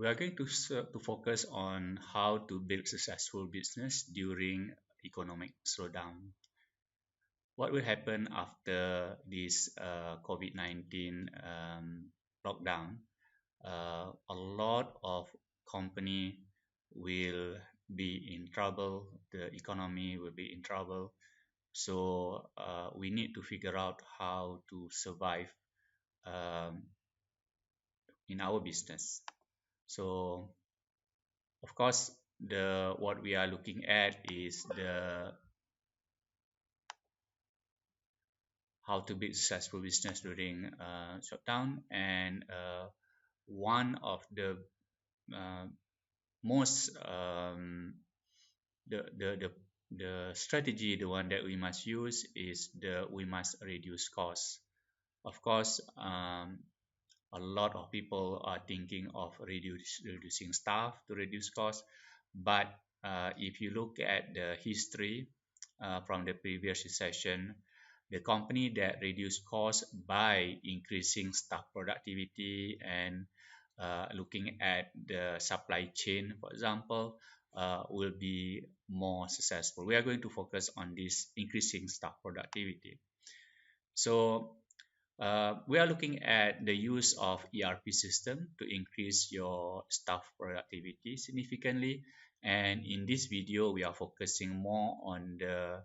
We are going to focus on how to build successful business during economic slowdown. What will happen after this COVID-19 lockdown? A lot of company will be in trouble. The economy will be in trouble. So we need to figure out how to survive um, in our business. So of course, the what we are looking at is the how to build successful business during shutdown, and one of the uh, most the the strategy, the one that we must use is the we must reduce costs. Of course, a lot of people are thinking of reducing staff to reduce costs, but if you look at the history from the previous recession, the company that reduced costs by increasing staff productivity and looking at the supply chain, for example, will be more successful. We are going to focus on this increasing staff productivity. So we are looking at the use of ERP system to increase your staff productivity significantly. And in this video, we are focusing more on the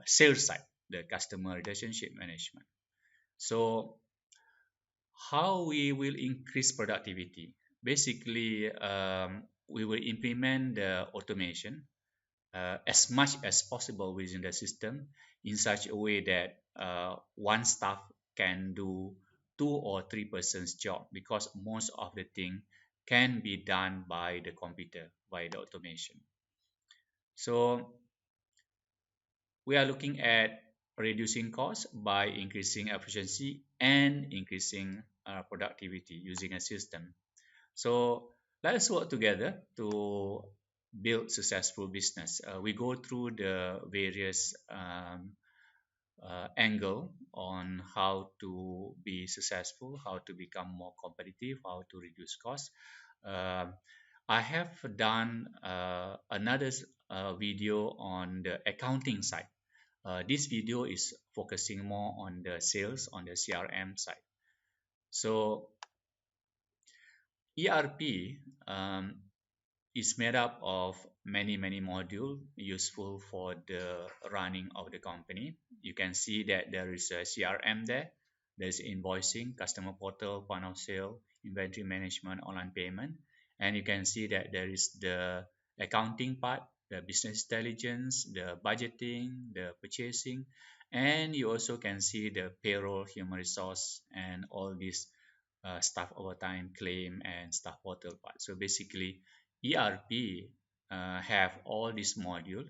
sales side, the customer relationship management. So how we will increase productivity? Basically, we will implement the automation as much as possible within the system in such a way that one staff can do 2 or 3 persons job, because most of the thing can be done by the computer, by the automation. So we are looking at reducing costs by increasing efficiency and increasing productivity using a system. So let us work together to build successful business. We go through the various angle on how to be successful, how to become more competitive, how to reduce costs. Uh, I have done another video on the accounting side. This video is focusing more on the sales on the CRM side. So ERP is made up of many modules useful for the running of the company. You can see that there is a CRM there. There's invoicing, customer portal, point of sale, inventory management, online payment. And you can see that there is the accounting part, the business intelligence, the budgeting, the purchasing, and you also can see the payroll, human resource, and all these staff overtime claim and staff portal part. So basically, ERP have all these modules.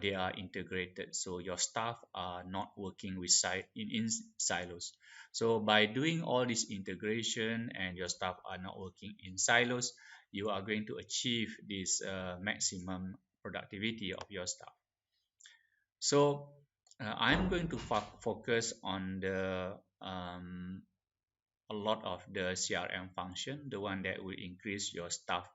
They are integrated, so your staff are not working with in silos. So by doing all this integration and your staff are not working in silos, you are going to achieve this maximum productivity of your staff. So I'm going to focus on the a lot of the CRM function, the one that will increase your staff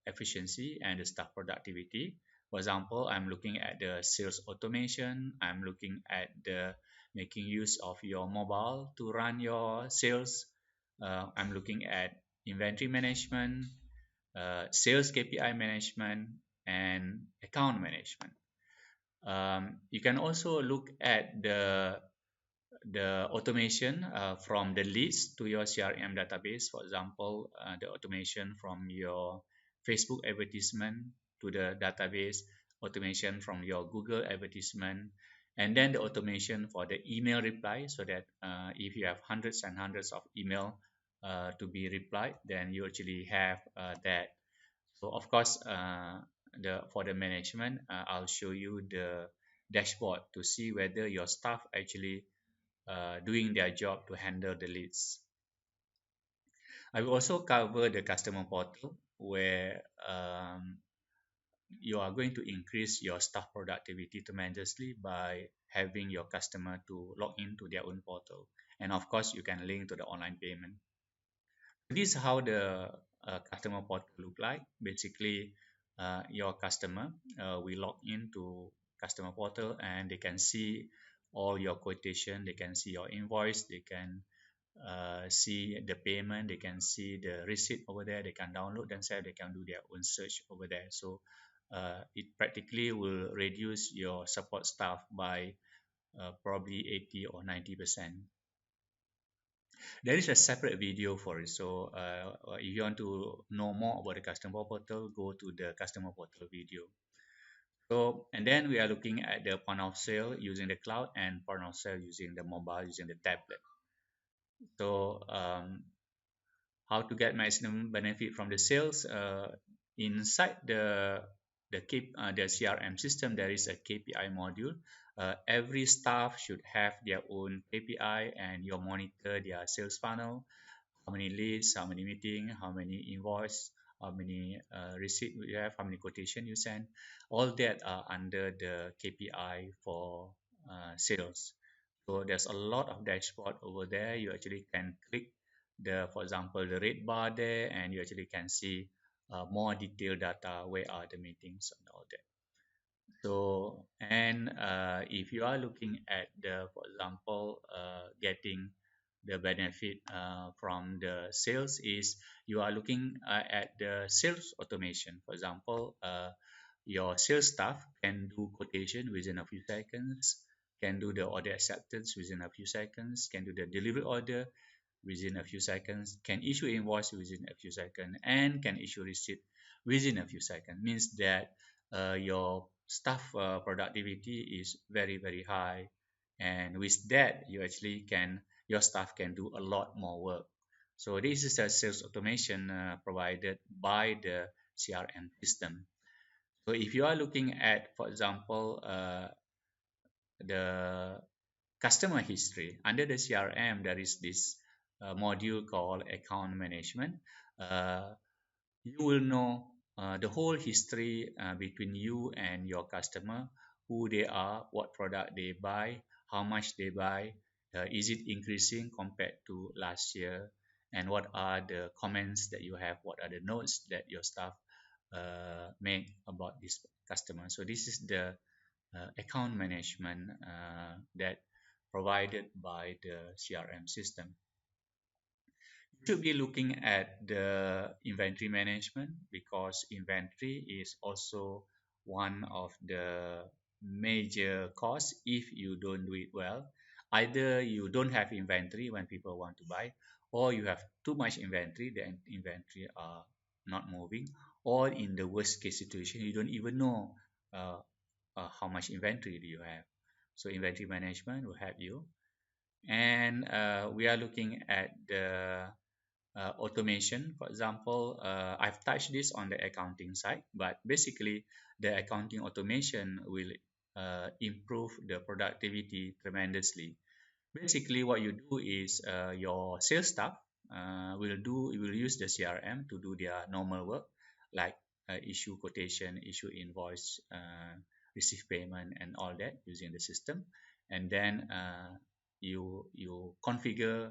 efficiency and the staff productivity. For example, I'm looking at the sales automation. I'm looking at the making use of your mobile to run your sales. I'm looking at inventory management, sales KPI management, and account management. You can also look at the automation from the leads to your CRM database. For example, the automation from your Facebook advertisement to the database, automation from your Google advertisement, and then the automation for the email reply, so that if you have hundreds and hundreds of email to be replied, then you actually have that. So of course, the for the management, I'll show you the dashboard to see whether your staff actually doing their job to handle the leads. I will also cover the customer portal, where you are going to increase your staff productivity tremendously by having your customer to log into their own portal. And of course, you can link to the online payment. This is how the a customer portal look like? Basically, your customer will log into customer portal and they can see all your quotation, they can see your invoice, they can see the payment, they can see the receipt over there, they can download themselves, they can do their own search over there. So it practically will reduce your support staff by probably 80 or 90%. There is a separate video for it. So if you want to know more about the customer portal, go to the customer portal video. So, and then we are looking at the point of sale using the cloud and point of sale using the mobile, using the tablet. So, how to get maximum benefit from the sales? Inside the CRM system, there is a KPI module. Every staff should have their own KPI, and you monitor their sales funnel, how many leads, how many meeting, how many invoice, how many receipt you have, how many quotation you send. All that are under the KPI for sales. So there's a lot of dashboard over there. You actually can click for example, the red bar there, and you actually can see more detailed data. Where are the meetings and all that. So, and if you are looking at for example, getting the benefit from the sales is you are looking at the sales automation. For example, your sales staff can do quotation within a few seconds, can do the order acceptance within a few seconds, can do the delivery order within a few seconds, can issue invoice within a few seconds, and can issue receipt within a few seconds. Means that your staff productivity is very very high, and with that you actually can your staff can do a lot more work. So this is a sales automation provided by the CRM system. So if you are looking at, for example, the customer history under the CRM, there is this module called account management. Uh, you will know the whole history between you and your customer, who they are, what product they buy, how much they buy, is it increasing compared to last year, and what are the comments that you have, what are the notes that your staff make about this customer. So this is the account management that provided by the CRM system. You should be looking at the inventory management, because inventory is also one of the major costs if you don't do it well. Either you don't have inventory when people want to buy, or you have too much inventory, the inventory are not moving, or in the worst case situation, you don't even know uh, how much inventory do you have. So inventory management will help you. And we are looking at the automation. For example, I've touched this on the accounting side, but basically the accounting automation will improve the productivity tremendously. Basically, what you do is your sales staff will use the CRM to do their normal work, like issue quotation, issue invoice, receive payment, and all that using the system. And then you configure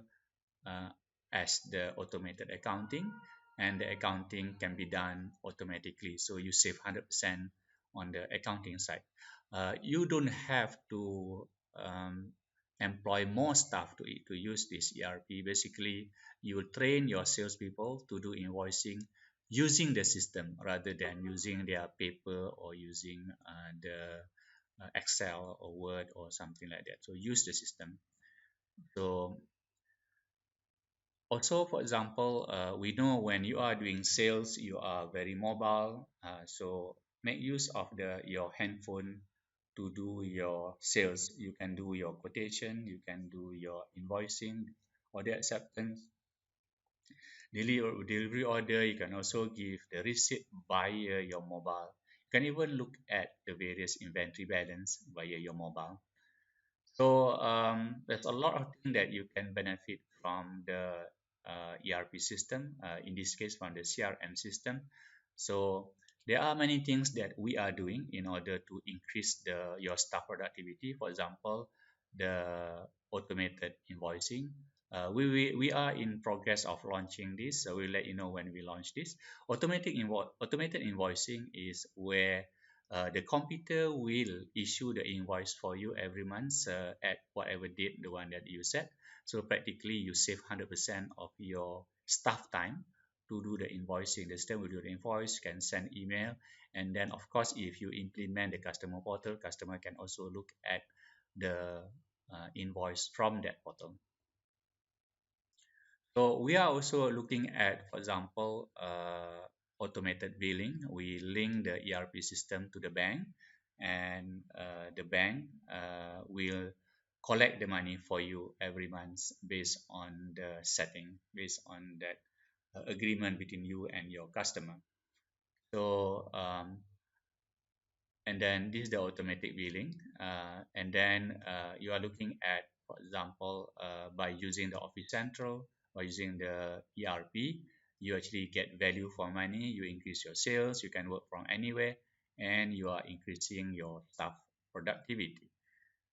uh, as the automated accounting, and the accounting can be done automatically, so you save 100% on the accounting side. You don't have to employ more staff to use this ERP. Basically, you will train your salespeople to do invoicing using the system rather than using their paper or using the Excel or Word or something like that. So use the system. So also, for example, we know when you are doing sales, you are very mobile. So make use of your handphone to do your sales. You can do your quotation, you can do your invoicing, order acceptance, delivery order. You can also give the receipt via your mobile. You can even look at the various inventory balance via your mobile. So there's a lot of things that you can benefit from the ERP system, in this case from the CRM system. So there are many things that we are doing in order to increase your staff productivity. For example, the automated invoicing, We are in progress of launching this, so we'll let you know when we launch this. Automated invoicing is where the computer will issue the invoice for you every month at whatever date the one that you set. So practically you save 100% of your staff time to do the invoicing. The system will do the invoice, can send email, and then of course if you implement the customer portal, customer can also look at the invoice from that portal. So we are also looking at, for example, automated billing. We link the ERP system to the bank, and the bank will collect the money for you every month based on the setting, based on that agreement between you and your customer. So and then this is the automatic billing, and then you are looking at, for example, by using the office central or using the ERP, you actually get value for money, you increase your sales, you can work from anywhere, and you are increasing your staff productivity.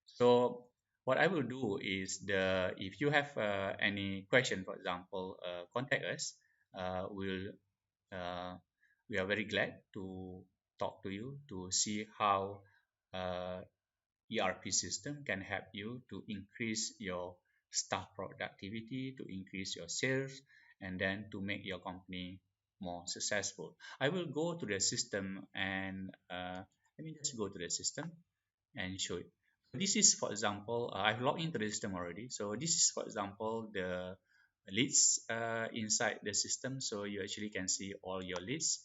So what I will do is, the if you have any question, for example, contact us. We'll uh, we are very glad to talk to you to see how uh, ERP system can help you to increase your staff productivity, to increase your sales, and then to make your company more successful. I will go to the system and let me just go to the system and show it. This is, for example, I've logged into the system already. So this is, for example, the leads inside the system. So you actually can see all your leads,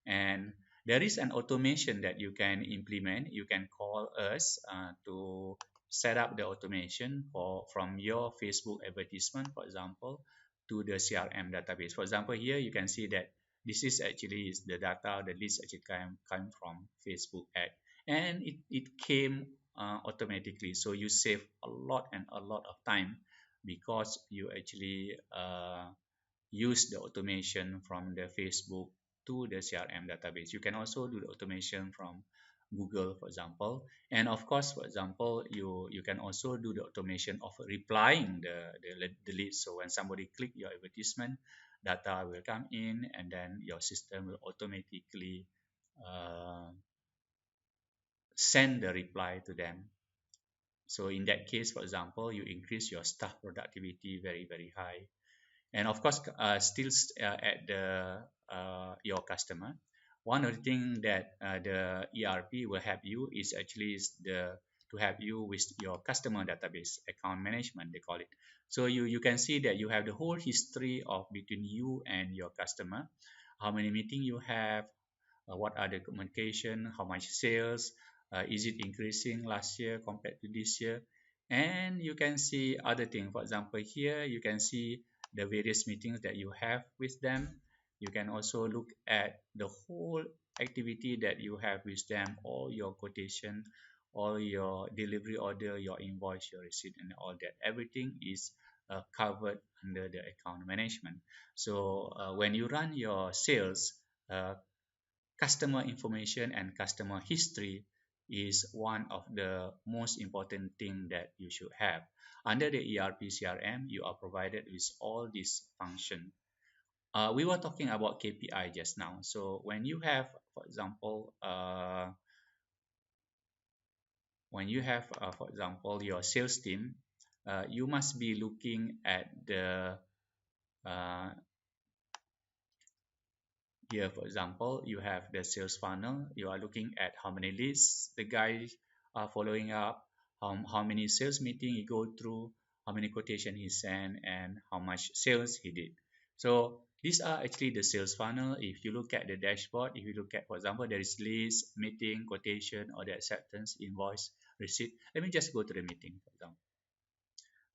and there is an automation that you can implement. You can call us to set up the automation for from your Facebook advertisement, for example, to the CRM database. For example, here you can see that this is actually is the data, the leads actually come from Facebook ad, and it came automatically. So you save a lot and a lot of time because you actually use the automation from the Facebook to the CRM database. You can also do the automation from Google, for example. And of course, for example, you can also do the automation of replying the leads. So when somebody click your advertisement, data will come in, and then your system will automatically uh, send the reply to them. So in that case, for example, you increase your staff productivity very, very high. And of course, still at the your customer. One of the things that the ERP will help you is actually is the to help you with your customer database, account management they call it. So you can see that you have the whole history of between you and your customer, how many meeting you have, what are the communication, how much sales, is it increasing last year compared to this year, and you can see other things. For example, here you can see the various meetings that you have with them. You can also look at the whole activity that you have with them, all your quotation, all your delivery order, your invoice, your receipt, and all that. Everything is covered under the account management. So when you run your sales, uh, customer information and customer history is one of the most important thing that you should have. Under the ERP CRM, you are provided with all these function. We were talking about KPI just now. So when you have, for example, for example, your sales team, you must be looking at the uh, here, for example, you have the sales funnel. You are looking at how many leads the guys are following up, how many sales meeting he go through, how many quotation he sent, and how much sales he did. So these are actually the sales funnel. If you look at the dashboard, if you look at, for example, there is leads, meeting, quotation, or the acceptance, invoice, receipt. Let me just go to the meeting, for example.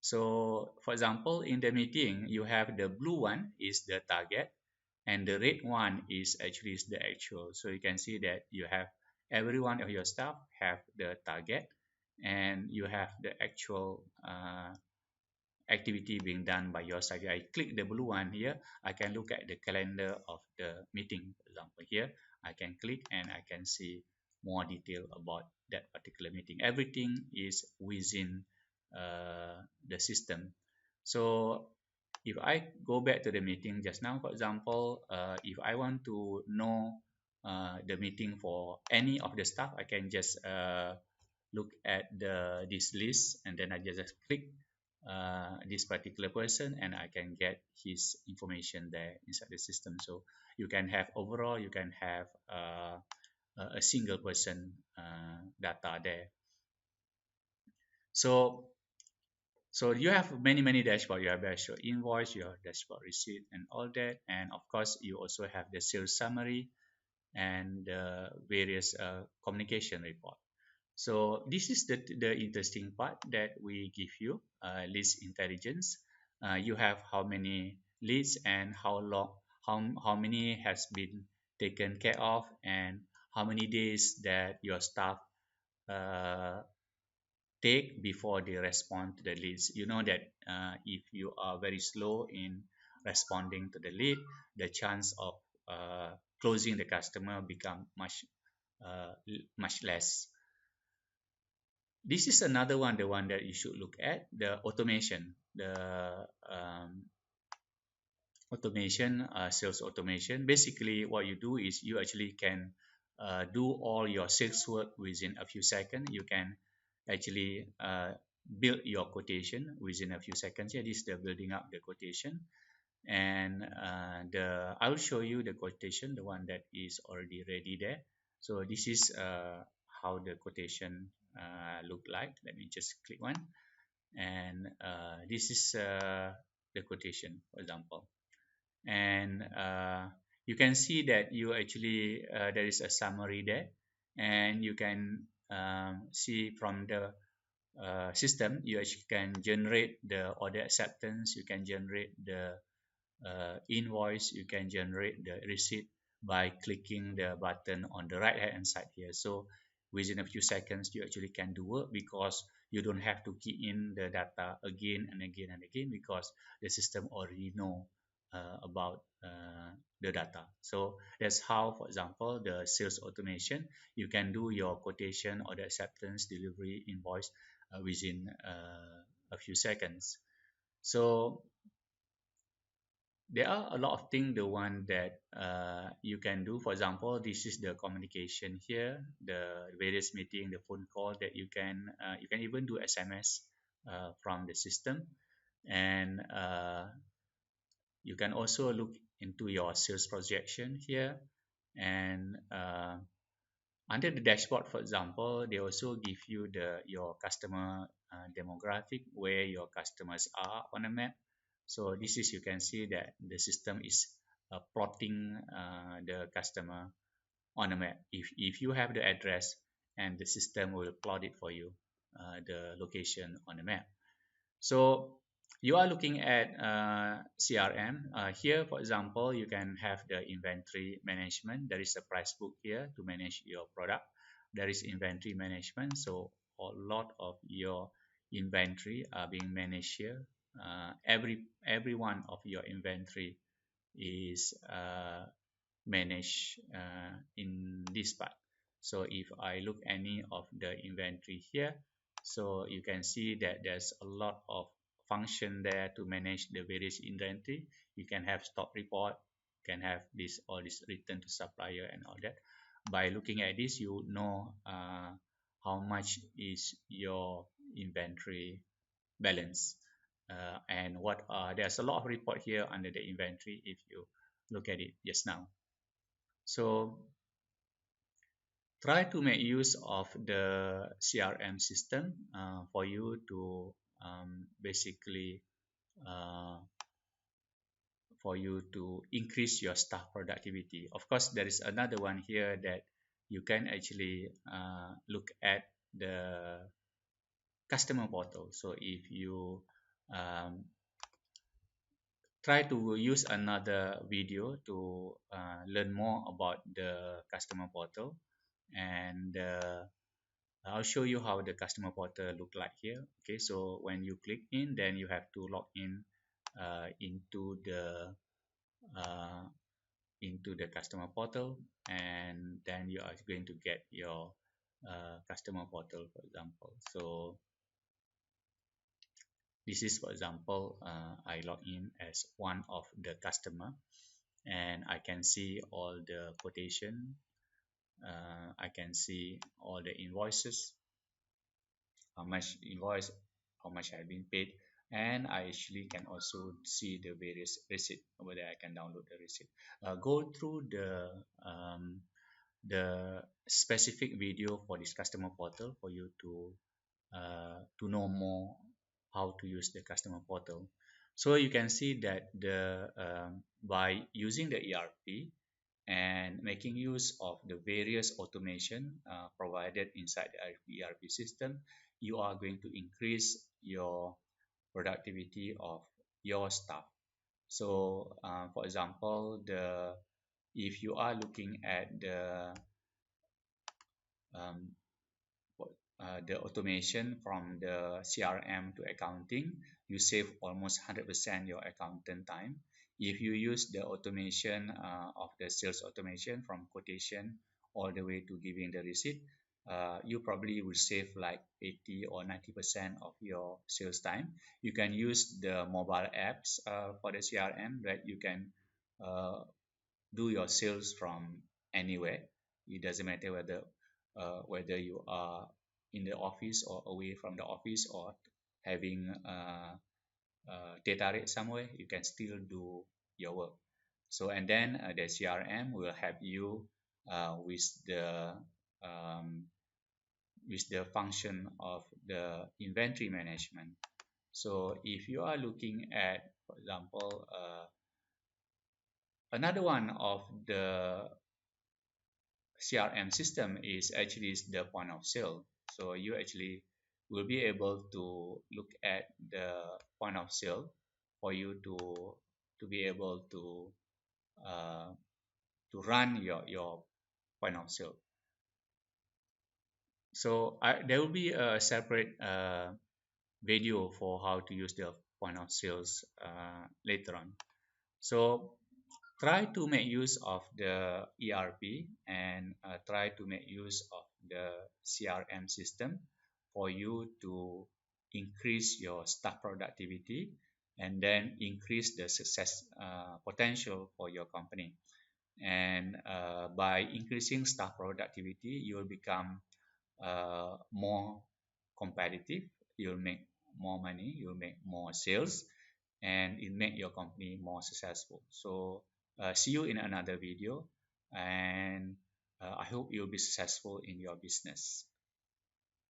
So, for example, in the meeting, you have the blue one is the target, and the red one is actually is the actual. So you can see that you have every one of your staff have the target, and you have the actual activity being done by your side. I click the blue one here, I can look at the calendar of the meeting. For example, here I can click and I can see more detail about that particular meeting. Everything is within the system. So if I go back to the meeting just now, for example, if I want to know the meeting for any of the staff, I can just look at this list, and then I just click this particular person, and I can get his information there inside the system. So you can have overall, you can have a single person data there. So you have many dashboard. You have dashboard invoice, you have dashboard receipt, and all that. And of course, you also have the sales summary and various communication report. So this is the interesting part that we give you, leads intelligence. You have how many leads and how long, how many has been taken care of, and how many days that your staff uh, take before they respond to the leads. You know that if you are very slow in responding to the lead, the chance of closing the customer become much less. This is another one, the one that you should look at, the automation, the sales automation. Basically, what you do is you actually can do all your sales work within a few seconds. You can actually build your quotation within a few seconds. Here, this is the building up the quotation, and I will show you the quotation, the one that is already ready there. So this is how the quotation look like. Let me just click one, and this is the quotation, for example. And you can see that you actually there is a summary there, and you can see from the system you actually can generate the order acceptance, you can generate the invoice, you can generate the receipt by clicking the button on the right hand side here. So within a few seconds you actually can do work, because you don't have to key in the data again and again and again, because the system already know about the data. So that's how, for example, the sales automation, you can do your quotation or the acceptance, delivery, invoice within a few seconds. So there are a lot of things, the one that you can do. For example, this is the communication here, the various meeting, the phone call that you can even do SMS from the system. And you can also look into your sales projection here. And under the dashboard, for example, they also give you your customer demographic, where your customers are on a map. So this is, you can see that the system is plotting the customer on a map. If you have the address, and the system will plot it for you, the location on the map. So you are looking at CRM. Here, for example, you can have the inventory management. There is a price book here to manage your product. There is inventory management. So a lot of your inventory are being managed here. Every one of your inventory is managed in this part. So if I look any of the inventory here, so you can see that there's a lot of function there to manage the various inventory. You can have stock report, you can have this, all this return to supplier and all that. By looking at this, you know how much is your inventory balance, and what there's a lot of report here under the inventory if you look at it just now. So try to make use of the CRM system for you to basically uh, for you to increase your staff productivity. Of course, there is another one here that you can actually look at the customer portal. So if you um, try to use another video to learn more about the customer portal, and I'll show you how the customer portal look like here. Okay, so when you click in, then you have to log in uh, into the customer portal, and then you are going to get your customer portal, for example. So This is, for example, I log in as one of the customer, and I can see all the quotation. I can see all the invoices, how much invoice, how much I've been paid, and I actually can also see the various receipt over there. I can download the receipt. Go through the specific video for this customer portal for you to know more how to use the customer portal. So you can see that by using the ERP and making use of the various automation provided inside the ERP system, you are going to increase your productivity of your staff. So, for example, the if you are looking at um, the automation from the CRM to accounting, you save almost 100% your accountant time. If you use the automation of the sales automation from quotation all the way to giving the receipt, you probably will save like 80 or 90% of your sales time. You can use the mobile apps for the CRM that you can uh, do your sales from anywhere. It doesn't matter whether you are in the office or away from the office or having data rate somewhere. You can still do your work. So and then the CRM will help you with um, the function of the inventory management. So if you are looking at, for example, another one of the CRM system is actually the point of sale. So you actually will be able to look at the point of sale for you to be able uh, to run your point of sale. So there will be a separate video for how to use the point of sales later on. So try to make use of the ERP and try to make use of the CRM system for you to increase your staff productivity and then increase the success potential for your company. And by increasing staff productivity, you will become more competitive. You'll make more money, you'll make more sales, and it make your company more successful. So see you in another video, and I hope you'll be successful in your business.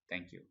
Thank you.